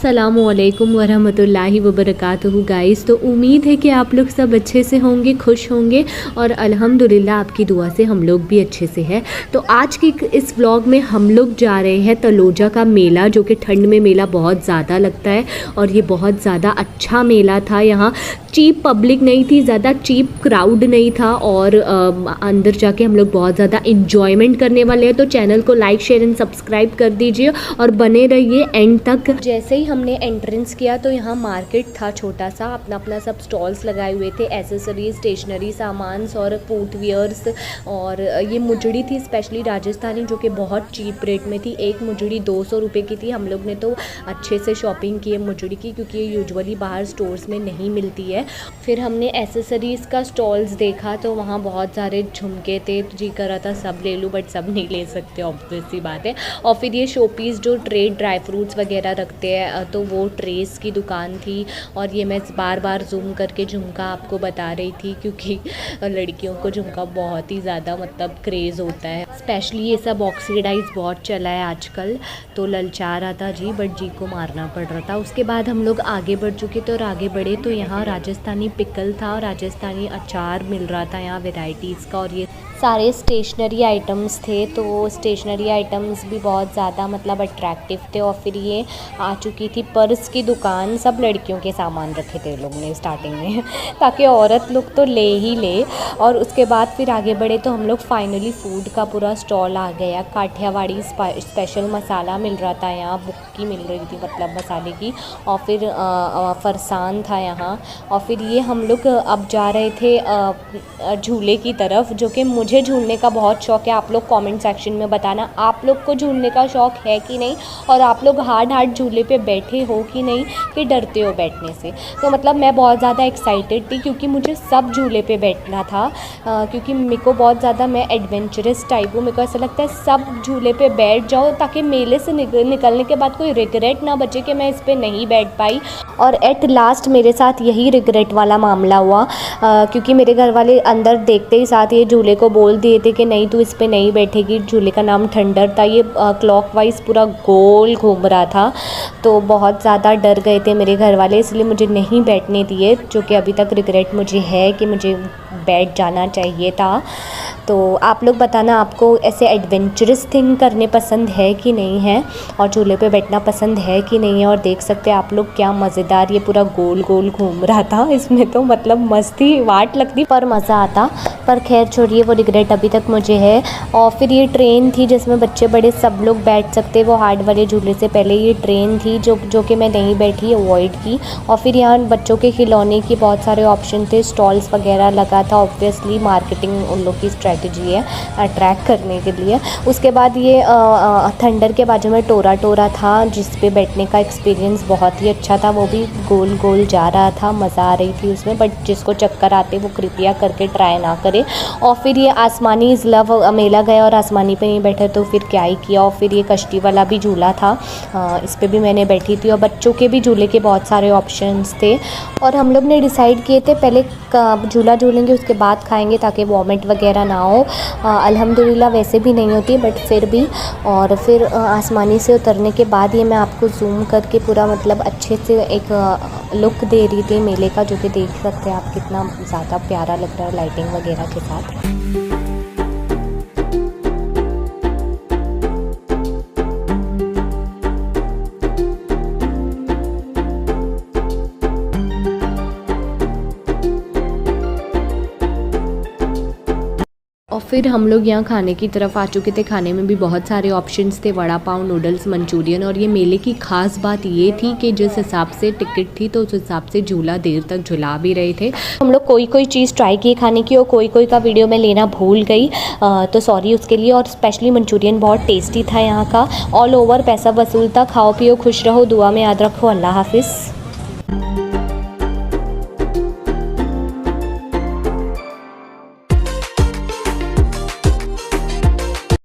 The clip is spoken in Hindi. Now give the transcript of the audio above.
अस्सलामुअलैकुम वरहमतुल्लाहि वबरकातुहू गाइस। तो उम्मीद है कि आप लोग सब अच्छे से होंगे, खुश होंगे और अल्हम्दुलिल्लाह आपकी दुआ से हम लोग भी अच्छे से हैं। तो आज की इस व्लॉग में हम लोग जा रहे हैं तलोजा का मेला, जो कि ठंड में मेला बहुत ज़्यादा लगता है और ये बहुत ज़्यादा अच्छा मेला था। यहाँ चीप पब्लिक नहीं थी, ज़्यादा चीप क्राउड नहीं था और अंदर जाके हम लोग बहुत ज़्यादा इंजॉयमेंट करने वाले हैं। तो चैनल को लाइक शेयर एंड सब्सक्राइब कर दीजिए और बने रहिए एंड तक। जैसे ही हमने एंट्रेंस किया तो यहाँ मार्केट था छोटा सा, अपना अपना सब स्टॉल्स लगाए हुए थे, एसेसरीज, स्टेशनरी सामान और फुटवियर्स। और ये मुजड़ी थी स्पेशली राजस्थानी, जो कि बहुत चीप रेट में थी। एक मुजड़ी 200 रुपये की थी। हम लोग ने तो अच्छे से शॉपिंग की है मुजड़ी की, क्योंकि ये यूजुअली बाहर स्टोर्स में नहीं मिलती है। फिर हमने एसेसरीज़ का स्टॉल्स देखा तो वहाँ बहुत सारे झुमके थे, तो जी कर रहा था सब ले लूँ, बट सब नहीं ले सकते, ऑब्वियस सी बात है। और फिर ये शोपीस जो ट्रे ड्राई फ्रूट्स वगैरह रखते हैं, तो वो ट्रेस की दुकान थी। और ये मैं बार बार जूम करके झुमका आपको बता रही थी, क्योंकि लड़कियों को झुमका बहुत ही ज़्यादा मतलब क्रेज़ होता है। स्पेशली ये सब ऑक्सीडाइज बहुत चला है आजकल, तो ललचा रहा था जी, बट जी को मारना पड़ रहा था। उसके बाद हम लोग आगे बढ़ चुके थे और आगे बढ़े तो यहाँ राजस्थानी पिकल था और राजस्थानी अचार मिल रहा था यहाँ वेराइटीज़ का। और ये सारे स्टेशनरी आइटम्स थे, तो स्टेशनरी आइटम्स भी बहुत ज़्यादा मतलब अट्रैक्टिव थे। और फिर ये आ चुकी थी पर्स की दुकान, सब लड़कियों के सामान रखे थे लोग ने स्टार्टिंग में ताकि औरत लोग तो ले ही ले। और उसके बाद फिर आगे बढ़े तो हम लोग फाइनली फूड का पूरा स्टॉल आ गया। काठियावाड़ी स्पेशल मसाला मिल रहा था यहाँ, बुक्की मिल रही थी मतलब मसाले की। और फिर फरसान था यहाँ। और फिर ये हम लोग अब जा रहे थे झूले की तरफ, जो कि मुझे झूलने का बहुत शौक़ है। आप लोग कमेंट सेक्शन में बताना आप लोग को झूलने का शौक़ है कि नहीं, और आप लोग हार्ड झूले पे बैठे हो कि नहीं, कि डरते हो बैठने से। तो मतलब मैं बहुत ज़्यादा एक्साइटेड थी, क्योंकि मुझे सब झूले पे बैठना था, क्योंकि मेरे को बहुत ज़्यादा, मैं एडवेंचरस टाइप हूँ। मेरे को ऐसा लगता है सब झूले पे बैठ जाओ, ताकि मेले से निकलने के बाद कोई रिग्रेट ना बचे कि मैं इस पर नहीं बैठ पाई। और एट लास्ट मेरे साथ यही रिग्रेट वाला मामला हुआ, क्योंकि मेरे घर वाले अंदर देखते ही साथ ये झूले को बोल दिए थे कि नहीं तू इस पे नहीं बैठेगी। झूले का नाम थंडर था। ये क्लॉकवाइज पूरा गोल घूम रहा था, तो बहुत ज़्यादा डर गए थे मेरे घर वाले, इसलिए मुझे नहीं बैठने दिए, जो कि अभी तक रिग्रेट मुझे है कि मुझे बैठ जाना चाहिए था। तो आप लोग बताना आपको ऐसे एडवेंचरस थिंग करने पसंद है कि नहीं है, और झूले पे बैठना पसंद है कि नहीं है। और देख सकते हैं आप लोग क्या मज़ेदार ये पूरा गोल गोल घूम रहा था। इसमें तो मतलब मस्ती वाट लगती पर मज़ा आता, पर खैर छोड़िए, वो रिग्रेट अभी तक मुझे है। और फिर ये ट्रेन थी जिसमें बच्चे बड़े सब लोग बैठ सकते, वो हार्ड वाले झूले से पहले ये ट्रेन थी जो कि मैं नहीं बैठी, अवॉइड की। और फिर यहाँ बच्चों के खिलौने की बहुत सारे ऑप्शन थे, स्टॉल्स वगैरह लगा था। ऑब्वियसली मार्केटिंग उन लोग की स्ट्रेटजी है अट्रैक्ट करने के लिए। उसके बाद ये थंडर के बाजू में टोरा था, जिस पे बैठने का एक्सपीरियंस बहुत ही अच्छा था। वो भी गोल गोल जा रहा था, मज़ा आ रही थी उसमें, बट जिसको चक्कर आते वो कृपया करके ट्राई ना करे। और फिर ये आसमानी इज़ लव मेला गया और आसमानी पे नहीं बैठे तो फिर क्या ही किया। और फिर ये कश्ती वाला भी झूला था, इस पर भी मैंने बैठी थी। और बच्चों के भी झूले के बहुत सारे ऑप्शंस थे। और हम लोग ने डिसाइड किए थे पहले झूला झूलेंगे उसके बाद खाएंगे, ताकि वॉमिट वगैरह ना हो। अल्हम्दुलिल्लाह वैसे भी नहीं होती, बट फिर भी। और फिर आसमानी से उतरने के बाद ये मैं आपको जूम करके पूरा मतलब अच्छे से एक लुक दे रही थी मेले का, जो कि देख सकते हैं आप कितना ज़्यादा प्यारा लग रहा है लाइटिंग वगैरह के साथ। और फिर हम लोग यहाँ खाने की तरफ आ चुके थे। खाने में भी बहुत सारे ऑप्शंस थे, वड़ा पाव, नूडल्स, मंचूरियन। और ये मेले की ख़ास बात ये थी कि जिस हिसाब से टिकट थी तो उस हिसाब से झूला देर तक झुला भी रहे थे। हम लोग कोई चीज़ ट्राई की खाने की, और कोई का वीडियो में लेना भूल गई, तो सॉरी उसके लिए। और स्पेशली मंचूरियन बहुत टेस्टी था यहाँ का। ऑल ओवर पैसा वसूल था। खाओ पियो खुश रहो, दुआ में याद रखो। अल्लाह हाफिज़।